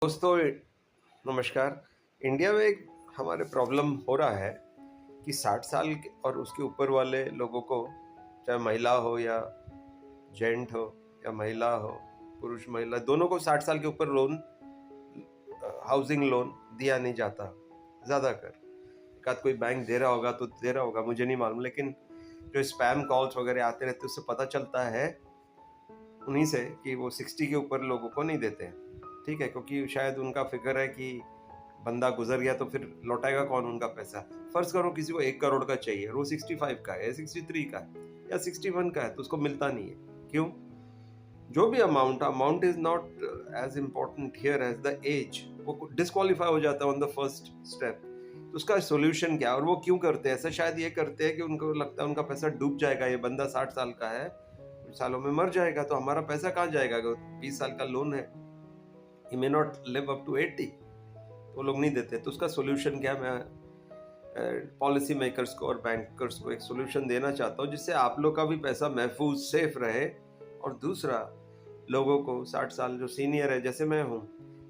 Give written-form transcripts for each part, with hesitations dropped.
दोस्तों नमस्कार। इंडिया में एक हमारे प्रॉब्लम हो रहा है कि 60 साल और उसके ऊपर वाले लोगों को, चाहे महिला हो या जेंट हो या महिला हो, पुरुष महिला दोनों को 60 साल के ऊपर लोन, हाउसिंग लोन दिया नहीं जाता ज़्यादातर। एकाध कोई बैंक दे रहा होगा तो दे रहा होगा, मुझे नहीं मालूम, लेकिन जो स्पैम कॉल्स वगैरह आते रहते उससे पता चलता है उन्हीं से कि वो 60 के ऊपर लोगों को नहीं देते हैं। ठीक है, क्योंकि शायद उनका फिक्र है कि बंदा गुजर गया तो फिर लौटाएगा कौन उनका पैसा। फर्ज करो किसी को 1 करोड़ का चाहिए और वो 65 का है या 63 का है या 61 का है तो उसको मिलता नहीं है। क्यों? जो भी amount is not as important here as the age. वो डिस्क्वालीफाई हो जाता है ऑन द फर्स्ट स्टेप। तो उसका सोल्यूशन क्या है और वो क्यों करते हैं ऐसा? शायद ये करते हैं कि उनको लगता है उनका पैसा डूब जाएगा, ये बंदा 60 साल का है, कुछ सालों में मर जाएगा तो हमारा पैसा कहाँ जाएगा? 20 साल का लोन है, he may not live up to 80, तो वो लोग नहीं देते। तो उसका सोल्यूशन क्या? मैं पॉलिसी मेकर्स को और बैंकर्स को एक सोल्यूशन देना चाहता हूँ जिससे आप लोग का भी पैसा महफूज सेफ रहे। और दूसरा, लोगों को 60 साल जो सीनियर है जैसे मैं हूँ,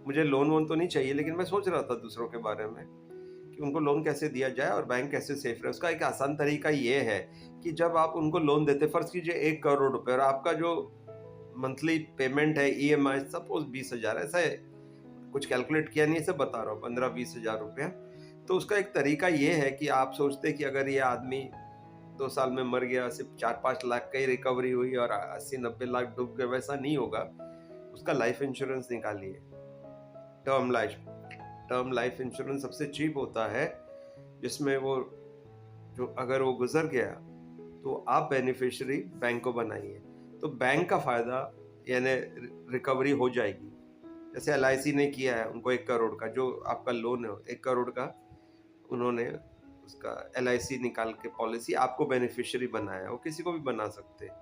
मुझे लोन वोन तो नहीं चाहिए, लेकिन मैं सोच रहा था दूसरों के बारे में कि उनको लोन कैसे दिया जाए और बैंक कैसे सेफ रहे। उसका एक आसान तरीका ये है कि जब आप उनको लोन देते, फर्ज कीजिए 1 करोड़ रुपए, और आपका जो मंथली पेमेंट है EMI सपोज 20,000, ऐसा है, कुछ कैलकुलेट किया नहीं, ऐसे बता रहा हूँ, 15-20 हज़ार रुपया। तो उसका एक तरीका ये है कि आप सोचते कि अगर ये आदमी 2 साल में मर गया, सिर्फ 4-5 लाख का ही रिकवरी हुई और 80-90 लाख डूब गए, वैसा नहीं होगा। उसका लाइफ इंश्योरेंस निकालिए, term life. Term life insurance सबसे चीप होता है, जिसमें वो जो अगर वो गुजर गया तो आप बेनिफिशियरी बैंक को बनाइए, तो बैंक का फायदा यानी रिकवरी हो जाएगी। जैसे LIC ने किया है, उनको 1 करोड़ का जो आपका लोन है, 1 करोड़ का उन्होंने उसका LIC निकाल के पॉलिसी आपको बेनिफिशियरी बनाया, वो किसी को भी बना सकते हैं।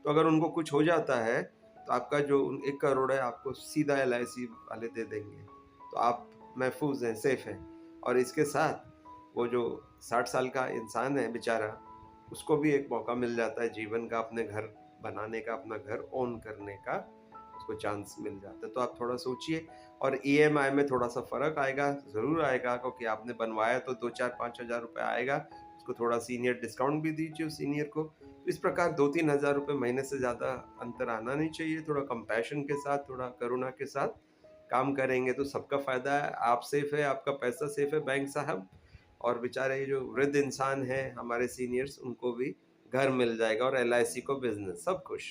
तो अगर उनको कुछ हो जाता है तो आपका जो 1 करोड़ है आपको सीधा LIC वाले दे देंगे, तो आप महफूज हैं, सेफ हैं। और इसके साथ वो जो 60 साल का इंसान है बेचारा, उसको भी एक मौका मिल जाता है जीवन का, अपने घर बनाने का, अपना घर ओन करने का उसको चांस मिल जाता है। तो आप थोड़ा सोचिए। और EMI में थोड़ा सा फ़र्क आएगा, ज़रूर आएगा, क्योंकि आपने बनवाया तो 2-4-5 हज़ार रुपये आएगा। उसको थोड़ा सीनियर डिस्काउंट भी दीजिए उस सीनियर को। तो इस प्रकार 2-3 हज़ार रुपये महीने से ज़्यादा अंतर आना नहीं चाहिए। थोड़ा कंपैशन के साथ, थोड़ा करुणा के साथ काम करेंगे तो सबका फ़ायदा है। आप सेफ है, आपका पैसा सेफ है बैंक साहब, और बेचारे ये जो वृद्ध इंसान हैं हमारे सीनियर्स, उनको भी घर मिल जाएगा और LIC को बिज़नेस, सब खुश।